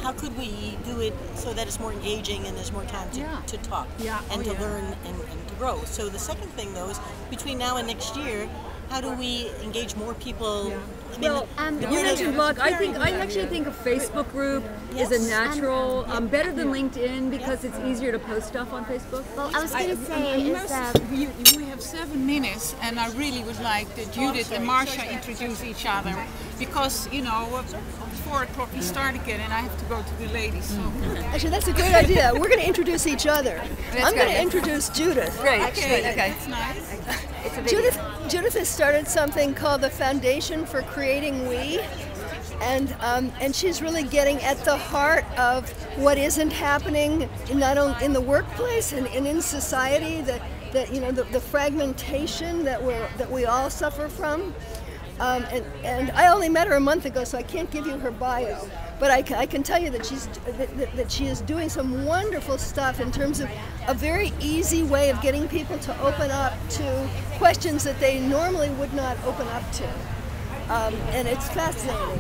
how could we do it so that it's more engaging and there's more time to talk and to learn and to grow. So the second thing, though, is between now and next year, how do we engage more people? I mean, you mentioned blog. I actually think a Facebook group is a natural, better than LinkedIn because it's easier to post stuff on Facebook. Well, I was going to say we have 7 minutes, and I really would like that Judith and Marsha introduce each other, because at 4 o'clock we start again, and I have to go to the ladies. So. Actually, that's a great idea. We're going to introduce each other. I'm going to introduce Judith. Great. Okay. That's nice. Judith has started something called the Foundation for Creating We, and she's really getting at the heart of what isn't happening not only in the workplace and in society, the fragmentation that we all suffer from. And I only met her a month ago, so I can't give you her bio. But I can tell you that she is doing some wonderful stuff in terms of a very easy way of getting people to open up to questions that they normally would not open up to. And it's fascinating.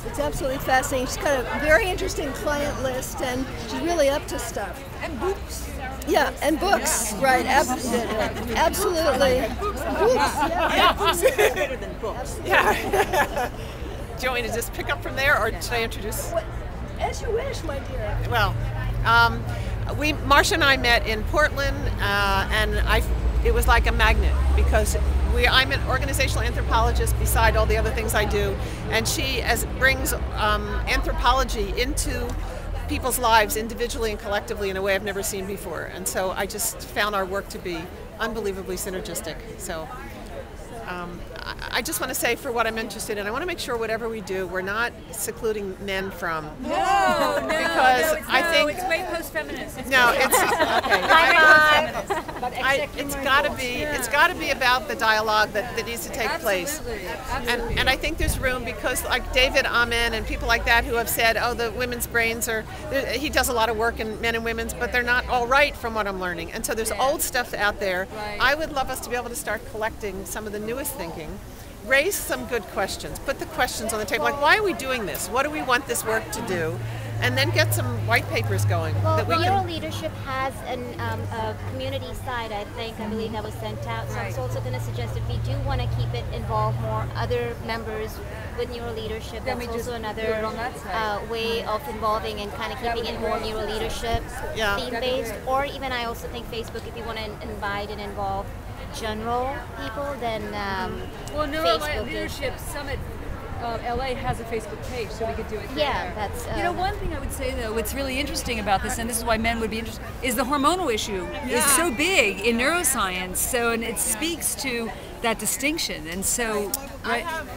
It's absolutely fascinating. She's got a very interesting client list, and she's really up to stuff. And books. Yeah, and books, right? Absolutely. Books. better than books. Yeah. Do you want me to just pick up from there, or should I introduce? As you wish, my dear. Well, Marsha and I met in Portland, and it was like a magnet because I'm an organizational anthropologist beside all the other things I do, and she brings anthropology into people's lives individually and collectively in a way I've never seen before. And so I just found our work to be unbelievably synergistic. So I just want to say, for what I'm interested in, I want to make sure whatever we do, we're not secluding men from. No, because I think it's way post-feminist. It's got to be about the dialogue that needs to take place. Absolutely. And I think there's room, because like David Amen and people like that who have said, oh, the women's brains he does a lot of work in men and women's, but they're not all right from what I'm learning. And so there's old stuff out there. Right. I would love us to be able to start collecting some of the newest thinking, raise some good questions, put the questions on the table, like, why are we doing this? What do we want this work to do? And then get some white papers going. Well, NeuroLeadership has a community side, I believe that was sent out. So I was also going to suggest, if we do want to keep it involve more other members with NeuroLeadership, that's also another way of involving and kind of keeping it more NeuroLeadership theme-based. Or even, I also think Facebook, if you want to invite and involve general people, then NeuroLeadership Summit LA has a Facebook page, so we could do it there. Yeah, that's... one thing I would say, though, what's really interesting about this, and this is why men would be interested, is the hormonal issue is so big in neuroscience, and it speaks to that distinction, and so... I have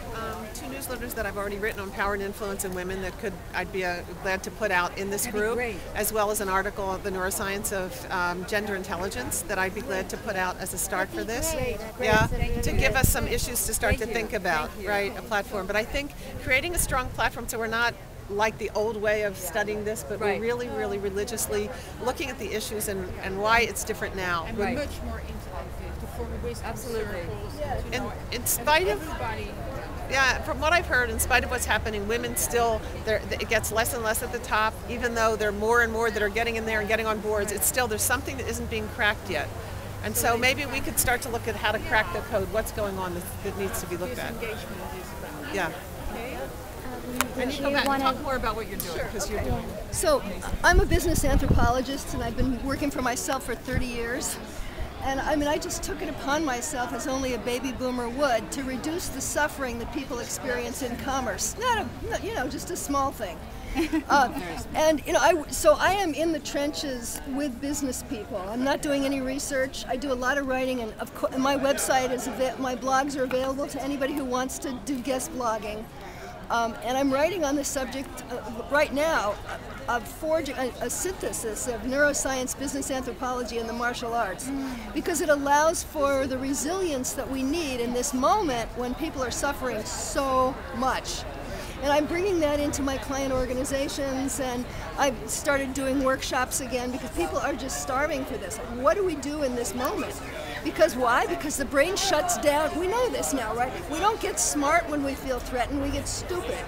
2 newsletters that I've already written on power and influence in women that I'd be glad to put out in this group, as well as an article on the neuroscience of gender intelligence that I'd be glad to put out as a start for this. To give us some issues to start to think about, right, a platform. But I think creating a strong platform, so we're not like the old way of studying this, but we're really, really religiously looking at the issues and why it's different now. And we're much more interactive to form wisdom circles. In spite of... from what I've heard, in spite of what's happening, women still, it gets less and less at the top, even though there are more and more that are getting in there and getting on boards. It's still, there's something that isn't being cracked yet. And so maybe we could start to look at how to crack the code, what's going on that needs to be looked at. Yeah. And you come back and talk more about what you're doing, because you're doing. So I'm a business anthropologist, and I've been working for myself for 30 years. And I just took it upon myself, as only a baby boomer would, to reduce the suffering that people experience in commerce. Just a small thing. So I am in the trenches with business people. I'm not doing any research. I do a lot of writing, and of course, my website is my blogs are available to anybody who wants to do guest blogging. And I'm writing on the subject right now of forging a synthesis of neuroscience, business anthropology, and the martial arts, because it allows for the resilience that we need in this moment when people are suffering so much. And I'm bringing that into my client organizations, and I've started doing workshops again, because people are just starving for this. What do we do in this moment? Because why? Because the brain shuts down. We know this now, right? We don't get smart when we feel threatened, we get stupid.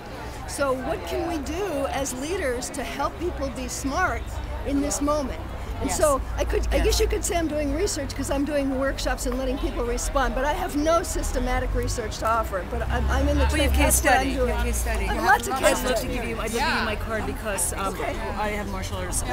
So what can we do as leaders to help people be smart in this moment? And so I guess you could say I'm doing research because I'm doing workshops and letting people respond, but I have no systematic research to offer. But I'm in the well, you have case study. You have case study. lots of case I'd love to give you my card because I have martial arts.